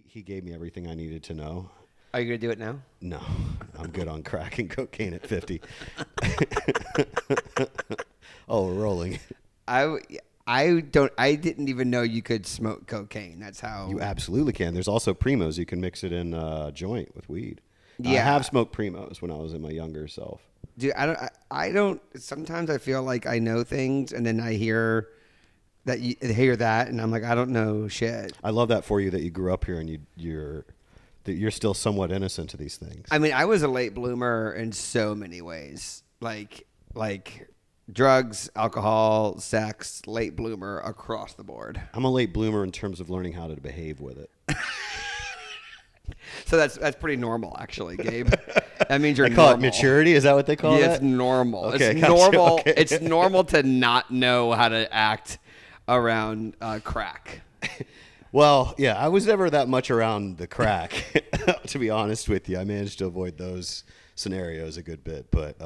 he gave me everything I needed to know. Are you going to do it now? No, I'm good on crack and cocaine at 50. Oh, we're rolling. I didn't even know you could smoke cocaine. That's how You absolutely can. There's also Primos. You can mix it in a joint with weed. I Yeah. have smoked Primos when I was in my younger self. Dude, I don't. Sometimes I feel like I know things, and then I hear that, and I'm like, I don't know shit. I love that for you that you grew up here and you're still somewhat innocent to these things. I mean, I was a late bloomer in so many ways, like drugs, alcohol, sex, late bloomer across the board. I'm a late bloomer in terms of learning how to behave with it. So that's pretty normal, actually, Gabe. That means you're They call normal. it maturity. Is that what they call Yeah, it? it's normal. Okay, It's gotcha. normal. Okay. It's normal to not know how to act around crack. Well, yeah, I was never that much around the crack, to be honest with you. I managed to avoid those scenarios a good bit, but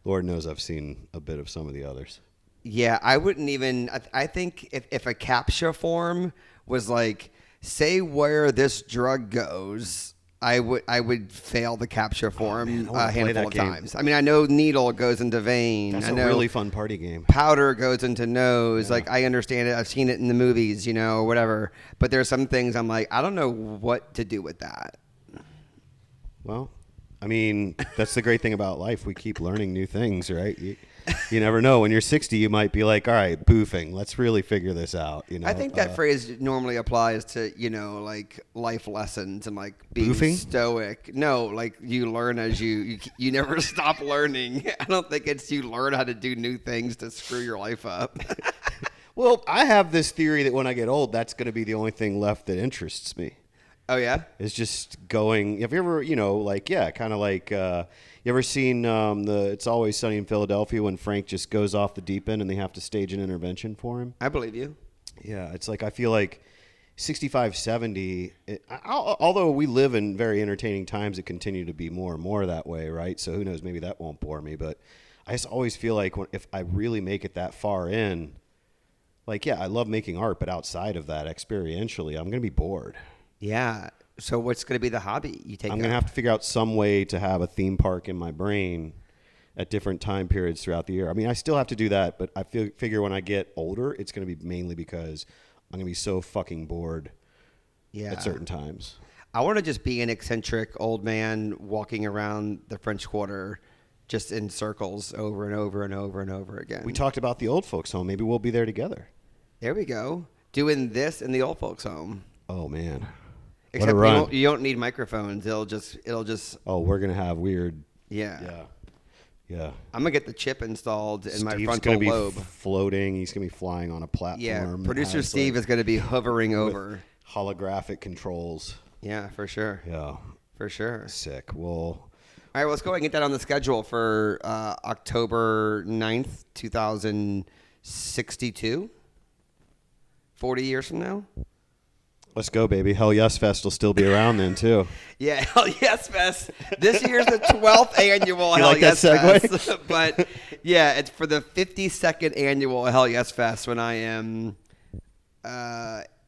Lord knows I've seen a bit of some of the others. Yeah, I wouldn't even. I think if a CAPTCHA form was like, say where this drug goes, I would fail the CAPTCHA form man, I wanna a play handful that of game. times. I mean, I know needle goes into vein. That's I a know really fun party game. powder goes into nose. Yeah. Like, I understand it. I've seen it in the movies, or whatever. But there's some things I'm like, I don't know what to do with that. Well, I mean, that's the great thing about life. We keep learning new things, right? You never know. When you're 60, you might be like, all right, boofing. Let's really figure this out. I think that phrase normally applies to, like life lessons and like being Boofing? stoic. No, like you learn as you never stop learning. I don't think it's you learn how to do new things to screw your life up. Well, I have this theory that when I get old, that's going to be the only thing left that interests me. Oh, yeah? Is just going. Have you ever, kind of like, you ever seen the It's Always Sunny in Philadelphia when Frank just goes off the deep end and they have to stage an intervention for him? I believe you. Yeah, it's like I feel like 65, 70, although we live in very entertaining times, it continue to be more and more that way, right? So who knows, maybe that won't bore me. But I just always feel like if I really make it that far in, like, yeah, I love making art, but outside of that, experientially, I'm going to be bored. Yeah. So what's going to be the hobby you take I'm going to have to figure out some way to have a theme park in my brain at different time periods throughout the year. I mean, I still have to do that, but I figure when I get older, it's going to be mainly because I'm going to be so fucking bored at certain times. I want to just be an eccentric old man walking around the French Quarter just in circles over and over and over and over again. We talked about the old folks home. Maybe we'll be there together. There we go. Doing this in the old folks' home. Oh, man. Except what a run. you don't need microphones. It'll just. Oh, we're going to have weird. Yeah. Yeah. I'm gonna get the chip installed in my Steve's frontal gonna be lobe. floating. He's going to be flying on a platform. Yeah. that Producer has, Steve is gonna be hovering over. holographic controls. Yeah, for sure. Yeah. For sure. Sick. Well, All right, let's go and get that on the schedule for October 9th, 2062. 40 years from now. let's go, baby. Hell Yes Fest will still be around then, too. Yeah, Hell Yes Fest. This year's the 12th annual You Hell like that Yes segue? Fest. But yeah, it's for the 52nd annual Hell Yes Fest when I am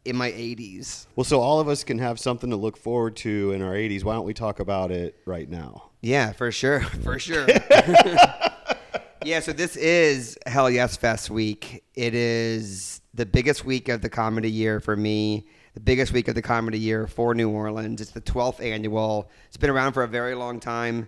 in my 80s. Well, so all of us can have something to look forward to in our 80s. Why don't we talk about it right now? Yeah, for sure. For sure. Yeah, so this is Hell Yes Fest week. It is the biggest week of the comedy year for me, the biggest week of the comedy year for New Orleans. It's the 12th annual. It's been around for a very long time.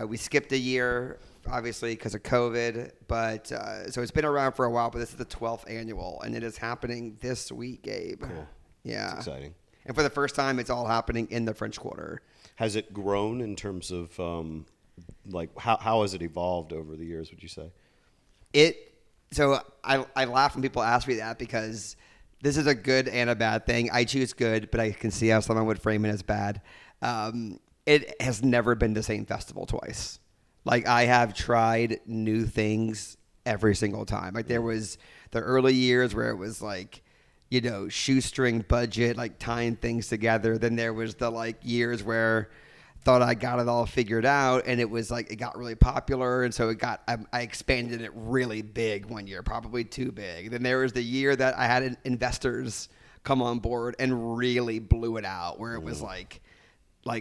We skipped a year, obviously, because of COVID. But so it's been around for a while, but this is the 12th annual, and it is happening this week, Gabe. Cool. Yeah. It's exciting. And for the first time, it's all happening in the French Quarter. Has it grown in terms of, how has it evolved over the years, would you say? So I laugh when people ask me that because this is a good and a bad thing. I choose good, but I can see how someone would frame it as bad. It has never been the same festival twice. Like, I have tried new things every single time. Like, there was the early years where it was like, shoestring budget, like tying things together. Then there was the years where thought I got it all figured out, and it was like it got really popular, and so I expanded it really big one year, probably too big. Then there was the year that I had investors come on board and really blew it out, where it was like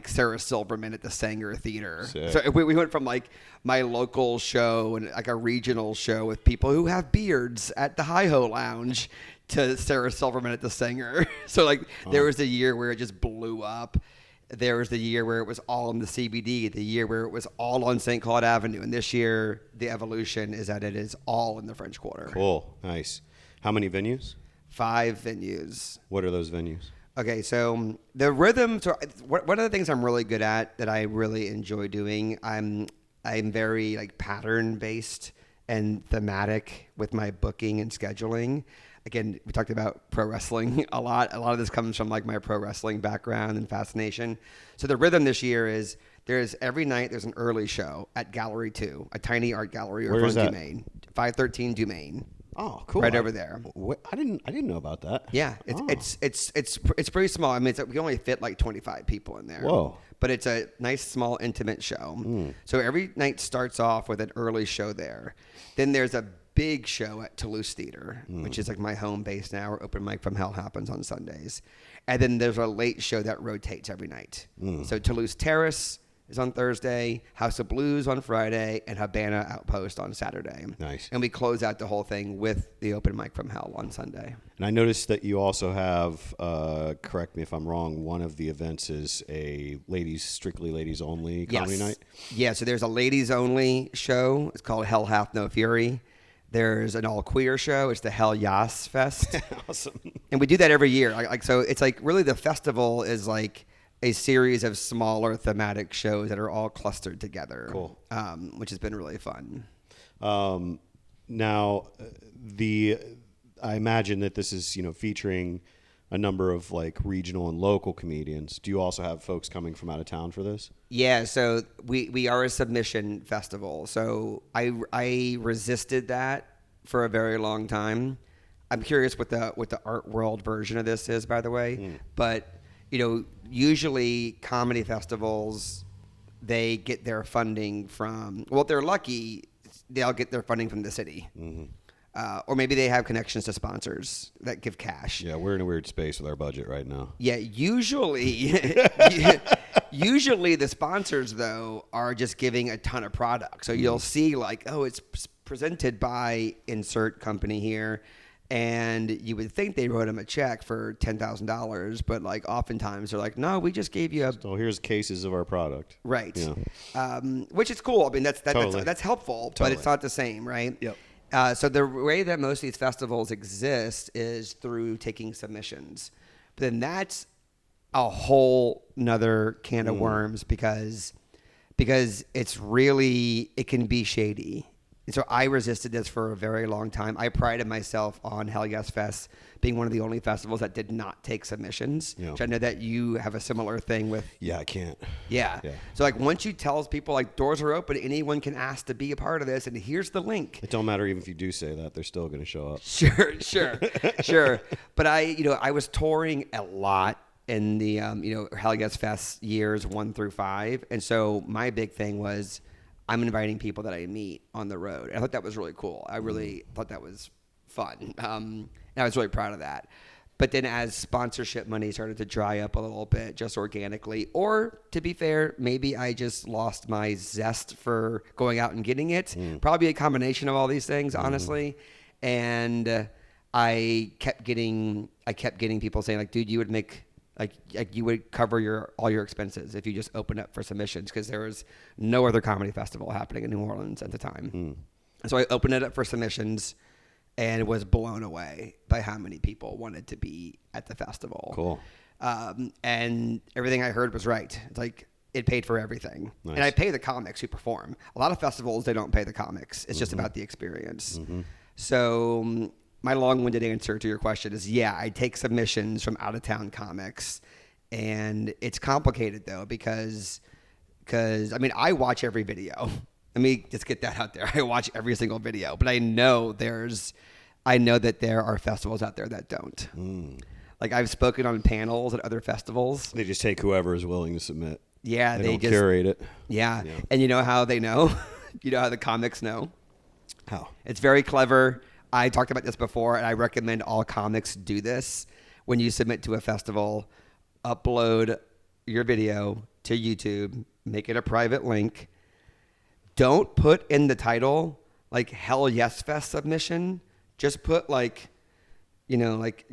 Sarah Silverman at the Sanger Theater. Sick. So we went from like my local show and like a regional show with people who have beards at the Hi-Ho Lounge to Sarah Silverman at the Sanger. So like there was a year where it just blew up. There was the year where it was all in the CBD, the year where it was all on St. Claude Avenue. And this year, the evolution is that it is all in the French Quarter. Cool. Nice. How many venues? 5 venues. What are those venues? Okay, so the rhythm. So one of the things I'm really good at that I really enjoy doing, I'm very like pattern based and thematic with my booking and scheduling. Again, we talked about pro wrestling a lot. A lot of this comes from like my pro wrestling background and fascination. So the rhythm this year is every night there's an early show at Gallery 2, a tiny art gallery over on Dumaine, 513 Dumaine. Oh, cool! Right over there. I didn't know about that. Yeah, it's pretty small. I mean, we only fit like 25 people in there. Whoa! But it's a nice, small, intimate show. So every night starts off with an early show there. Then there's a big show at Toulouse Theater, which is like my home base now, where Open Mic from Hell happens on Sundays. And then there's a late show that rotates every night. So Toulouse Terrace is on Thursday, House of Blues on Friday, and Habana Outpost on Saturday. Nice. And we close out the whole thing with the Open Mic from Hell on Sunday. And I noticed that you also have, correct me if I'm wrong, one of the events is a strictly ladies only comedy night. Yeah, so there's a ladies only show. It's called Hell Hath No Fury. There's an all queer show. It's the Hell Yas Fest. Awesome. And we do that every year. So it's like really the festival is like a series of smaller thematic shows that are all clustered together. Cool. Which has been really fun. Now, I imagine that this is featuring a number of like regional and local comedians. Do you also have folks coming from out of town for this? Yeah, so we are a submission festival. So I resisted that for a very long time. I'm curious what the art world version of this is, by the way. But usually comedy festivals, they get their funding from, well, if they're lucky, they'll get their funding from the city. Or maybe they have connections to sponsors that give cash. Yeah, we're in a weird space with our budget right now. Yeah, usually the sponsors, though, are just giving a ton of product. So you'll see like, oh, it's presented by insert company here. And you would think they wrote them a check for $10,000, but like oftentimes they're like, no, we just gave you a. So here's cases of our product. Right. Yeah. Which is cool. I mean, that's helpful, Totally. but it's not the same, right? Yep. So the way that most of these festivals exist is through taking submissions. But then that's a whole nother can of worms because it can be shady. And so I resisted this for a very long time. I prided myself on Hell Yes Fest being one of the only festivals that did not take submissions. Yeah. Which I know that you have a similar thing with. Yeah, I can't. Yeah. So like once you tell people like doors are open, anyone can ask to be a part of this, and here's the link. It don't matter even if you do say that; they're still going to show up. Sure. But I was touring a lot in the Hell Yes Fest years 1 through 5, and so my big thing was I'm inviting people that I meet on the road. And I thought that was really cool. I really thought that was fun, and I was really proud of that. But then as sponsorship money started to dry up a little bit, just organically, or to be fair, maybe I just lost my zest for going out and getting it. Probably a combination of all these things, honestly. And I kept getting people saying like, dude, you would make like you would cover all your expenses if you just opened up for submissions, because there was no other comedy festival happening in New Orleans at the time. So I opened it up for submissions and was blown away by how many people wanted to be at the festival. Cool. And everything I heard was right. It's like it paid for everything. Nice. And I pay the comics who perform. A lot of festivals, they don't pay the comics. It's just about the experience. So my long-winded answer to your question is, yeah, I take submissions from out-of-town comics. And it's complicated, though, because I mean, I watch every video. Let me just get that out there. I watch every single video. But I know that there are festivals out there that don't. Like I've spoken on panels at other festivals. They just take whoever is willing to submit. Yeah, they don't curate it. Yeah. And you know how they know? You know how the comics know? How? It's very clever. I talked about this before, and I recommend all comics do this, when you submit to a festival, upload your video to YouTube, make it a private link. Don't put in the title like Hell Yes Fest submission. Just put like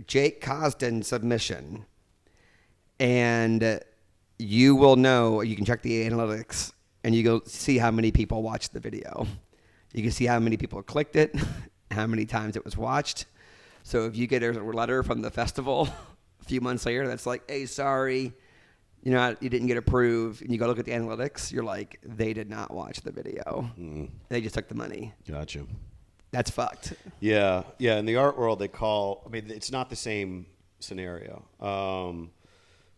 Jake Cosden submission. And you will know, you can check the analytics and you go see how many people watched the video. You can see how many people clicked it, how many times it was watched. So if you get a letter from the festival a few months later that's like, hey, sorry, you didn't get approved, and you go look at the analytics, you're like, they did not watch the video. They just took the money. Gotcha. That's fucked. Yeah. In the art world, it's not the same scenario.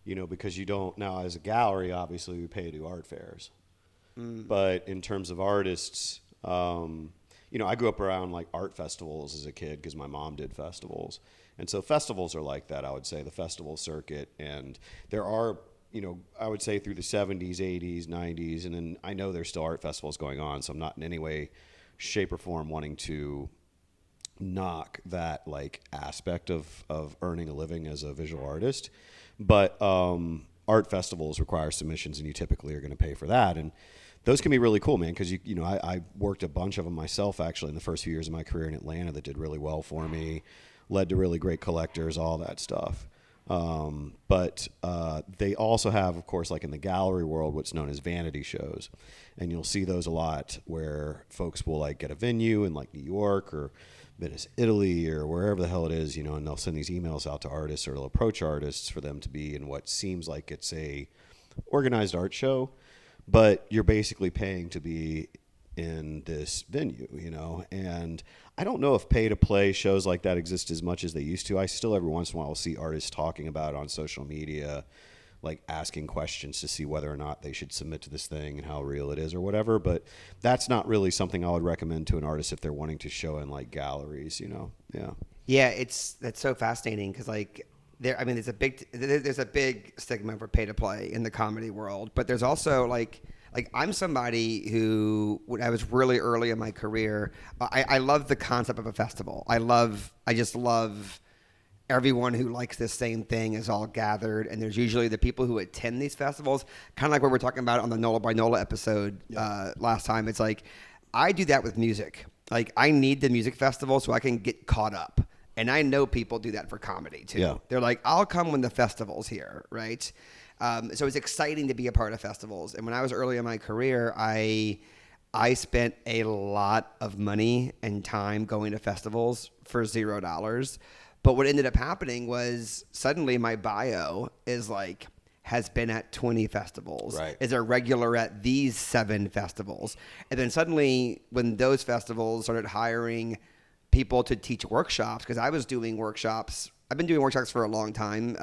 Because you don't, now as a gallery, obviously we pay to do art fairs. But in terms of artists, I grew up around like art festivals as a kid because my mom did festivals. And so festivals are like that, I would say, the festival circuit. And there are, I would say through the 70s, 80s, 90s, and then I know there's still art festivals going on, so I'm not in any way, shape, or form wanting to knock that like aspect of earning a living as a visual artist. But art festivals require submissions, and you typically are going to pay for that. And those can be really cool, man, because I worked a bunch of them myself actually in the first few years of my career in Atlanta that did really well for me, led to really great collectors, all that stuff. But they also have, of course, like in the gallery world, what's known as vanity shows. And you'll see those a lot where folks will like get a venue in like New York or Venice, Italy, or wherever the hell it is, and they'll send these emails out to artists, or they'll approach artists for them to be in what seems like it's a organized art show, but you're basically paying to be in this venue, and I don't know if pay-to-play shows like that exist as much as they used to. I still every once in a while will see artists talking about it on social media, like asking questions to see whether or not they should submit to this thing and how real it is or whatever, but that's not really something I would recommend to an artist if they're wanting to show in like galleries, Yeah, that's so fascinating because there's a big stigma for pay to play in the comedy world, but there's also like I'm somebody who, when I was really early in my career, I love the concept of a festival. I just love everyone who likes the same thing is all gathered, and there's usually the people who attend these festivals, kind of like what we're talking about on the NOLA by NOLA episode last time. It's like, I do that with music. Like, I need the music festival so I can get caught up. And I know people do that for comedy too. Yeah. They're like, I'll come when the festival's here, right? So it's exciting to be a part of festivals. And when I was early in my career, I spent a lot of money and time going to festivals for $0. But what ended up happening was suddenly my bio is like, has been at 20 festivals, right, is a regular at these 7 festivals. And then suddenly when those festivals started hiring people to teach workshops, because I was doing workshops, I've been doing workshops for a long time.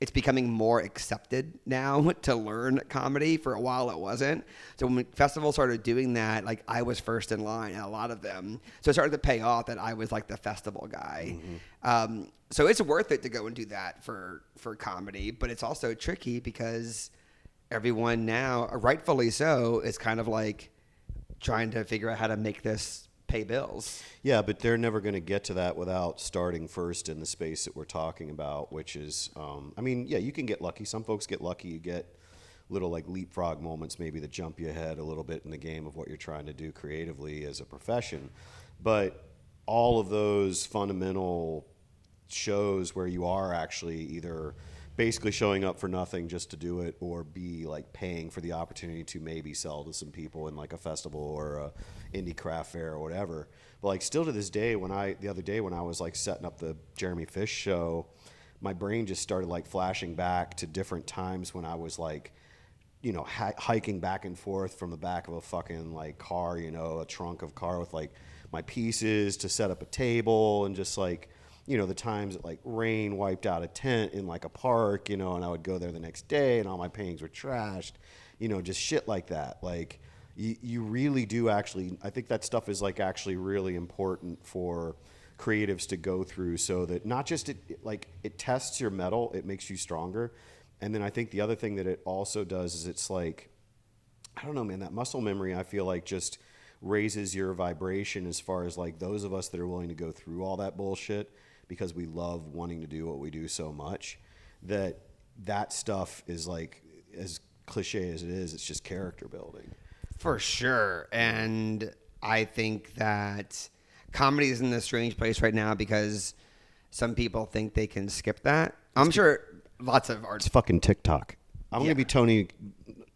It's becoming more accepted now to learn comedy. For a while it wasn't. So when festivals started doing that, like I was first in line at a lot of them. So it started to pay off that I was like the festival guy. Mm-hmm. So it's worth it to go and do that for comedy, but it's also tricky because everyone now, rightfully so, is kind of like trying to figure out how to make this pay bills. Yeah, but they're never going to get to that without starting first in the space that we're talking about, which is, you can get lucky. Some folks get lucky. You get little like leapfrog moments maybe that jump you ahead a little bit in the game of what you're trying to do creatively as a profession. But all of those fundamental shows where you are actually either basically showing up for nothing just to do it, or be like paying for the opportunity to maybe sell to some people in like a festival or a indie craft fair or whatever. But like still to this day, the other day when I was like setting up the Jeremy Fish show, my brain just started like flashing back to different times when I was like, hiking back and forth from the back of a fucking like car, a trunk of car with like my pieces to set up a table, and just like, the times that like rain wiped out a tent in like a park, and I would go there the next day and all my paintings were trashed, just shit like that. Like you really do actually, I think that stuff is like actually really important for creatives to go through, so that not just it tests your mettle, it makes you stronger. And then I think the other thing that it also does is it's like, I don't know, man, that muscle memory, I feel like just raises your vibration as far as like those of us that are willing to go through all that bullshit because we love wanting to do what we do so much, that stuff is like, as cliche as it is, it's just character building. For sure. And I think that comedy is in a strange place right now because some people think they can skip that. I'm sure lots of artists. It's fucking TikTok. I'm Yeah. gonna be Tony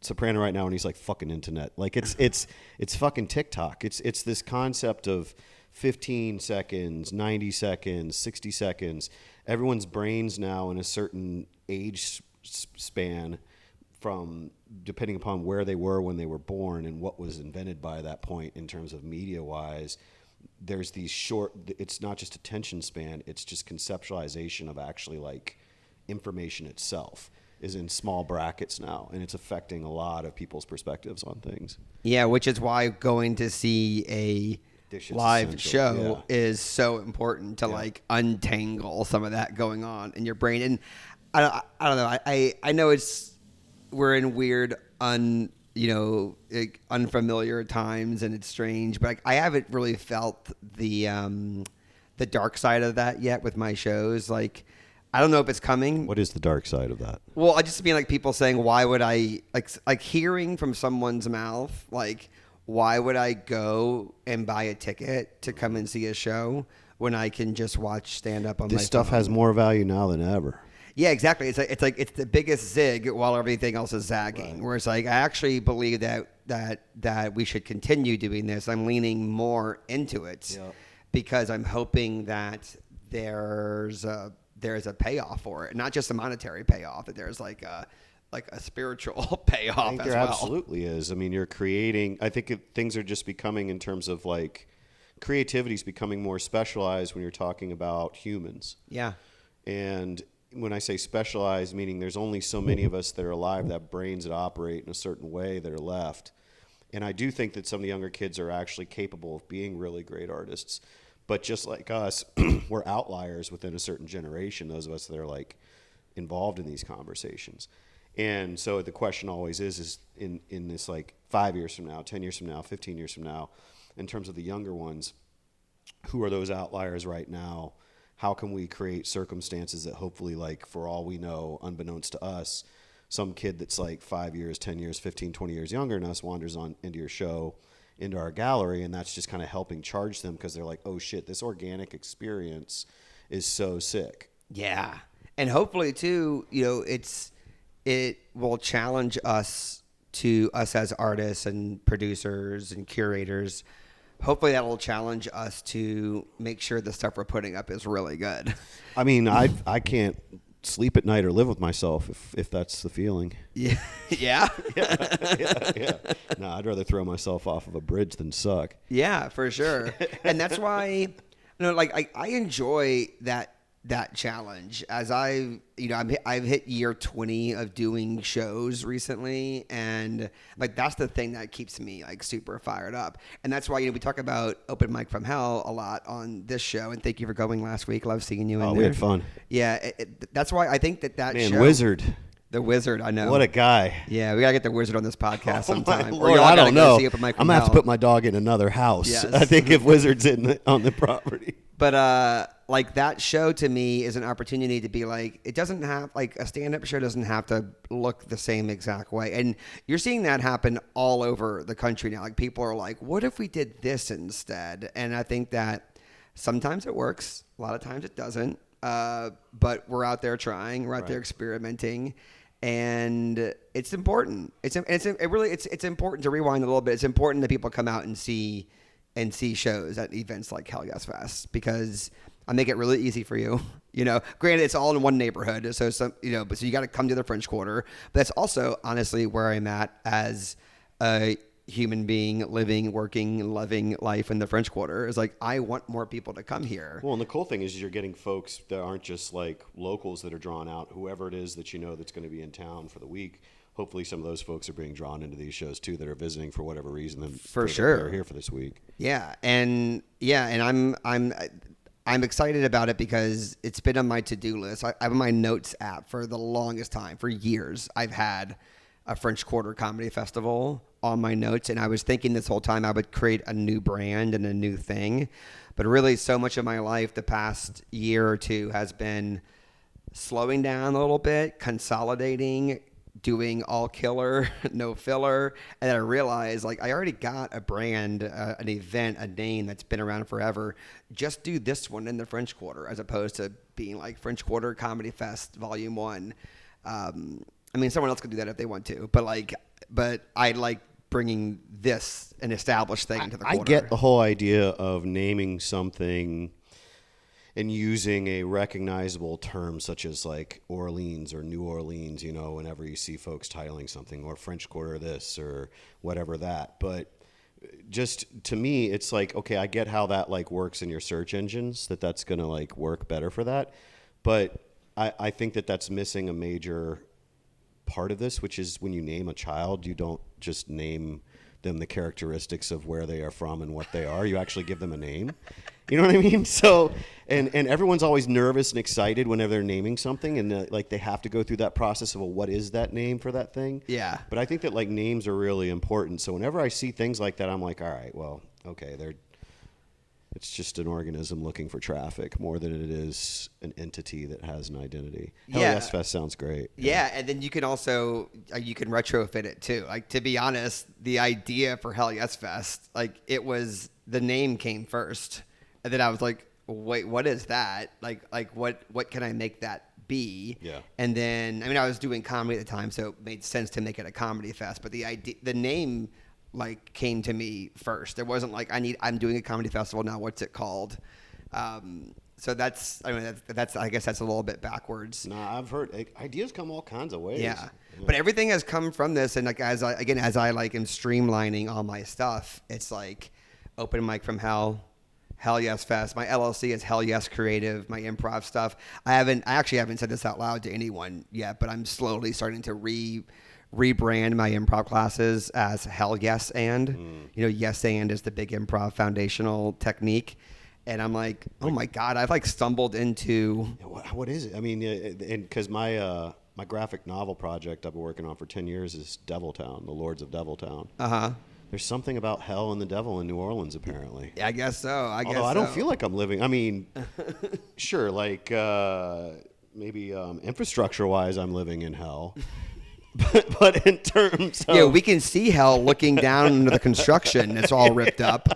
Soprano right now, and he's like fucking internet. Like it's fucking TikTok. It's this concept of 15 seconds, 90 seconds, 60 seconds. Everyone's brains now in a certain age span, from depending upon where they were when they were born and what was invented by that point in terms of media wise. There's these short, it's not just attention span, it's just conceptualization of actually like information itself is in small brackets now, and it's affecting a lot of people's perspectives on things. Yeah, which is why going to see a This shit's live essential, show is so important to like untangle some of that going on in your brain. And I don't know. I know we're in weird unfamiliar times, and it's strange, but I haven't really felt the dark side of that yet with my shows. Like, I don't know if it's coming. What is the dark side of that? Well, I just mean like people saying, why would I like hearing from someone's mouth, like, why would I go and buy a ticket to come and see a show when I can just watch stand up on my This stuff phone? has more value now than ever. Yeah, exactly. It's like it's the biggest zig while everything else is zagging. Right. Where it's like, I actually believe that we should continue doing this. I'm leaning more into it because I'm hoping that there's a payoff for it, not just a monetary payoff. That there's like a spiritual payoff I think as there well. absolutely is. I mean, you're creating. I think things are just becoming, in terms of like creativity, is becoming more specialized when you're talking about humans. Yeah. And when I say specialized, meaning there's only so many of us that are alive that have brains that operate in a certain way that are left. And I do think that some of the younger kids are actually capable of being really great artists. But just like us, we're outliers within a certain generation, those of us that are like involved in these conversations. And so the question always is in this like 5 years from now, 10 years from now, 15 years from now, in terms of the younger ones, who are those outliers right now? How can we create circumstances that hopefully, like, for all we know, unbeknownst to us, some kid that's like 5 years, 10 years, 15, 20 years younger than us wanders on into your show, into our gallery, and that's just kind of helping charge them because they're like, oh shit, this organic experience is so sick. Yeah. And hopefully too, it will challenge us as artists and producers and curators. Hopefully that will challenge us to make sure the stuff we're putting up is really good. I mean, I can't sleep at night or live with myself if that's the feeling. Yeah. Yeah. Yeah. No, I'd rather throw myself off of a bridge than suck. Yeah, for sure. And that's why, I enjoy that challenge as I've hit year 20 of doing shows recently, and like that's the thing that keeps me like super fired up. And that's why we talk about Open Mic from Hell a lot on this show, and thank you for going last week. Love seeing you in there. We had fun. Yeah, that's why I think that Man, show, Wizard. The Wizard, I know. What a guy. Yeah, we gotta get the Wizard on this podcast sometime. Lord, I don't know. I'm gonna have to put my dog in another house. Yes. I think if Wizard's on the property. But like that show to me is an opportunity to be like, it doesn't have like a stand-up show doesn't have to look the same exact way. And you're seeing that happen all over the country now. Like people are like, what if we did this instead? And I think that sometimes it works. A lot of times it doesn't. But we're out there trying, we're out there experimenting, and it's important. It's important to rewind a little bit. It's important that people come out and see shows at events like Hell Yes Fest, because I make it really easy for you. Granted, it's all in one neighborhood, so so you got to come to the French Quarter. But that's also honestly where I'm at as a human being living, working, loving life in the French Quarter. Is like, I want more people to come here. Well, and the cool thing is you're getting folks that aren't just like locals that are drawn out. Whoever it is that that's going to be in town for the week. Hopefully some of those folks are being drawn into these shows too, that are visiting for whatever reason. For sure. They're here for this week. Yeah. And I'm excited about it because it's been on my to-do list. I have my notes app for the longest time. For years, I've had a French Quarter Comedy Festival on my notes, and I was thinking this whole time I would create a new brand and a new thing. But really, so much of my life the past year or two has been slowing down a little bit, consolidating, doing all killer, no filler. And then I realized, like, I already got a brand, an event, a name that's been around forever. Just do this one in the French Quarter, as opposed to being like French Quarter Comedy Fest Volume 1. I mean, someone else could do that if they want to, but I like bringing this an established thing to the quarter. I get the whole idea of naming something and using a recognizable term such as like Orleans or New Orleans, you know, whenever you see folks titling something, or French Quarter this or whatever that. But just to me, it's like, okay, I get how that like works in your search engines, that's going to like work better for that. But I think that's missing a major part of this, which is when you name a child, you don't just name them the characteristics of where they are from and what they are. You actually give them a name. You know what I mean? So, and everyone's always nervous and excited whenever they're naming something, and like they have to go through that process of, well, what is that name for that thing? Yeah. But I think that like names are really important. So whenever I see things like that, I'm like, all right, well, okay, it's just an organism looking for traffic more than it is an entity that has an identity. Hell Yeah. Yes Fest sounds great. Yeah, and then you can also you can retrofit it too. Like, to be honest, the idea for Hell Yes Fest, like, it was the name came first, and then I was like, wait, what is that? Like what can I make that be? Yeah. And then, I mean, I was doing comedy at the time, so it made sense to make it a comedy fest. But the name like came to me first. There wasn't like I'm doing a comedy festival now. What's it called? So that's I guess that's a little bit backwards. No, I've heard ideas come all kinds of ways. Yeah. But everything has come from this, and like as I like am streamlining all my stuff, it's like open mic from hell. Hell Yes Fest. My LLC is Hell Yes Creative. My improv stuff. I actually haven't said this out loud to anyone yet, but I'm slowly starting to rebrand my improv classes as Hell Yes And. You know, Yes And is the big improv foundational technique. And I'm like, oh my God, I've like stumbled into. What is it? I mean, and because my graphic novel project I've been working on for 10 years is Deviltown, the Lords of Deviltown. Uh-huh. There's something about hell and the devil in New Orleans, apparently. Yeah, I guess so. Although I don't feel like I'm living. I mean, sure, like maybe infrastructure-wise, I'm living in hell. But in terms of... Yeah, we can see hell looking down into the construction. It's all ripped up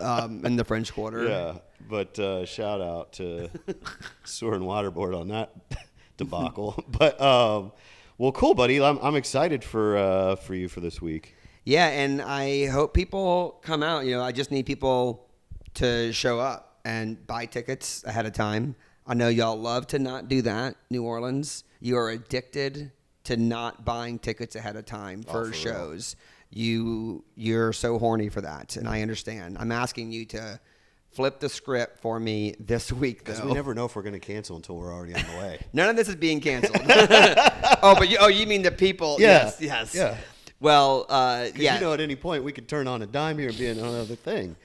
in the French Quarter. Yeah, but shout out to Sewer and Water Board on that debacle. But, well, cool, buddy. I'm excited for you for this week. Yeah, and I hope people come out. You know, I just need people to show up and buy tickets ahead of time. I know y'all love to not do that, New Orleans. You are addicted to not buying tickets ahead of time for shows. You're so horny for that, and I understand. I'm asking you to flip the script for me this week, though. Because we never know if we're going to cancel until we're already on the way. None of this is being canceled. You mean the people? Yeah. Yes. Yeah. Well, You know, at any point we could turn on a dime here and be another thing.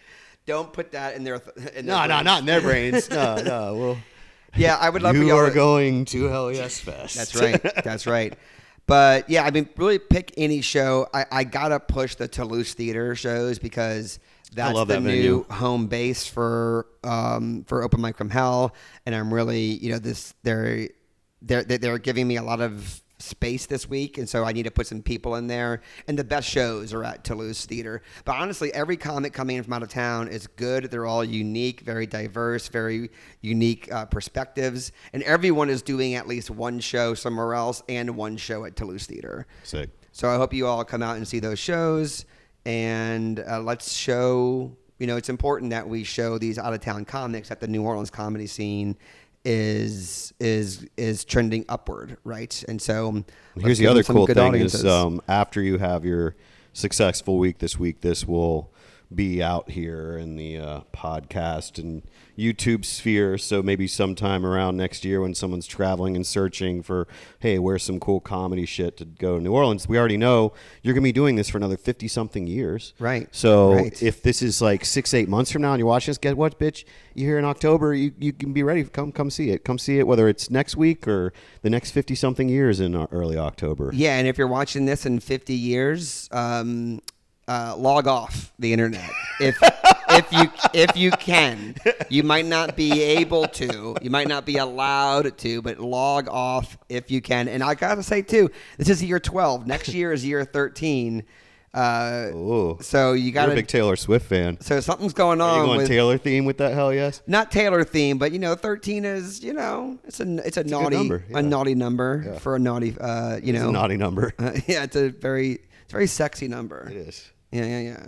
Don't put that in their. No, not in their brains. No. Well, yeah, I would love for you y'all are to, going to Hell Yes Fest. That's right. That's right. But yeah, I mean, really pick any show. I gotta push the Toulouse Theater shows because that's the that new venue. home base for Open Mic from Hell, and I'm really, you know, they're giving me a lot of space this week, and so I need to put some people in there, and the best shows are at Toulouse Theater. But honestly, every comic coming in from out of town is good. They're all unique, very diverse, very unique perspectives, and everyone is doing at least one show somewhere else and one show at Toulouse Theater. Sick. So I hope you all come out and see those shows, and let's show, you know, it's important that we show these out-of-town comics that the New Orleans comedy scene is trending upward, right? And so Here's the other cool thing is after you have your successful week, this will be out here in the podcast and YouTube sphere. So maybe sometime around next year when someone's traveling and searching for, hey, where's some cool comedy shit to go to New Orleans? We already know you're going to be doing this for another 50-something years. Right. So Right. if this is like 6-8 months from now and you're watching this, guess what, bitch? You're here in October. You can be ready. Come see it. Come see it, whether it's next week or the next 50-something years in early October. Yeah, and if you're watching this in 50 years, log off the internet if you can. You might not be able to. You might not be allowed to, but log off if you can. And I gotta say too, this is year 12. Next year is year 13. So you got You're a big Taylor Swift fan. So something's going on. Are you going with, Taylor theme with that? Hell yes. Not Taylor theme, but 13 is it's a naughty number, yeah. a naughty number for a naughty It's a naughty number. yeah, it's a very sexy number. It is. Yeah.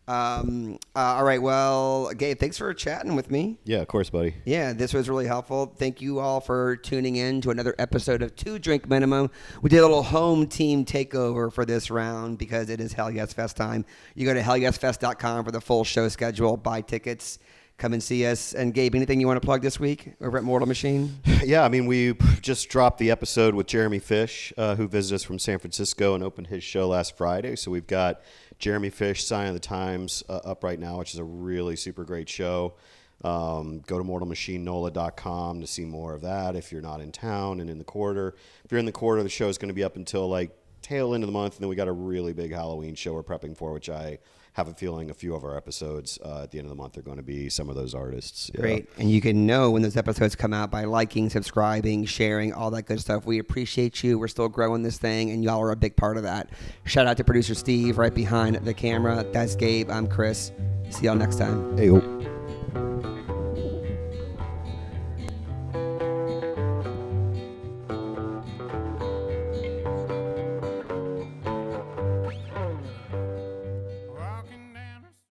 All right. Well, Gabe, thanks for chatting with me. Yeah, of course, buddy. Yeah, this was really helpful. Thank you all for tuning in to another episode of 2 Drink Minimum. We did a little home team takeover for this round because it is Hell Yes Fest time. You go to hellyesfest.com for the full show schedule. Buy tickets. Come and see us. And Gabe, anything you want to plug this week over at Mortal Machine? Yeah, I mean, we just dropped the episode with Jeremy Fish, who visited us from San Francisco and opened his show last Friday. So we've got Jeremy Fish, Sign of the Times, up right now, which is a really super great show. Go to mortalmachinenola.com to see more of that if you're not in town and in the quarter. If you're in the quarter, the show is going to be up until like tail end of the month, and then we got a really big Halloween show we're prepping for, which I have a feeling a few of our episodes at the end of the month are going to be some of those artists. Great. And you can know when those episodes come out by liking, subscribing, sharing, all that good stuff. We appreciate you. We're still growing this thing, and y'all are a big part of that. Shout out to producer Steve right behind the camera. That's Gabe. I'm Chris. See y'all next time. Hey,